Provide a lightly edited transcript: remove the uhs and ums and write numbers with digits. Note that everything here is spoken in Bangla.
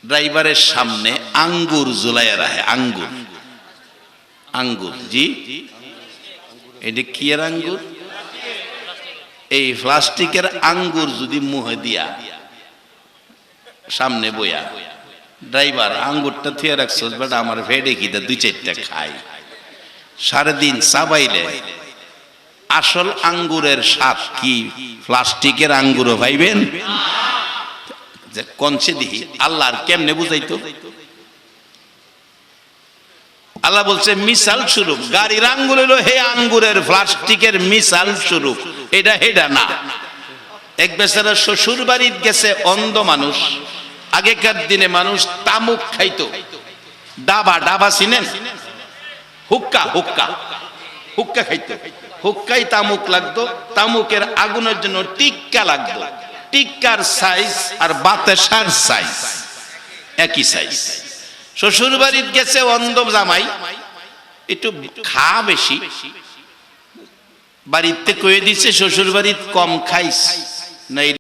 ড্রাইভারের সামনে আঙ্গুর ঝুলাইয়া রাখে। আঙ্গুর, আঙ্গুর, জি এটা কি এর আঙ্গুর? এই প্লাস্টিকের আঙ্গুর যদি মুহে দিয়া সামনে বইয়া, ড্রাইভার আঙ্গুরটা থিয়ে রাখছো বেটা আমার ভেড়ে খিদা দুই চারটা খাই। সারাদিন চাবাইলে আসল আঙ্গুরের স্বাদ কি প্লাস্টিকের আঙ্গুরও ভাইবেন? যে কনসে দিহি আল্লাহর কেমনে বুঝাইতো? আল্লাহ বলছে মিসাল স্বরূপ, গাড়ির আঙ্গুর হলো হে আঙ্গুরের, প্লাস্টিকের মিসাল স্বরূপ, এটা হেডা না। এক বেচারা শ্বশুর বাড়িতে গেছে অন্ধ মানুষ। আগেকার দিনে মানুষ তামুক খাইতো, ডাবা, ডাবা চিনেন? হুক্কা, হুক্কা, হুক্কা খাইতো। হুক্কাই তামুক লাগতো, তামুকের আগুনের জন্য টিক্কা লাগতো। টিক্কার সাইজ আর বাতাসার সাইজ একই সাইজ। শ্বশুর বাড়িতে গেছে অন্ধ জামাই, একটু খা বেশি, বাড়িতে কয়ে দিছে শ্বশুর বাড়িতে কম খাইস না।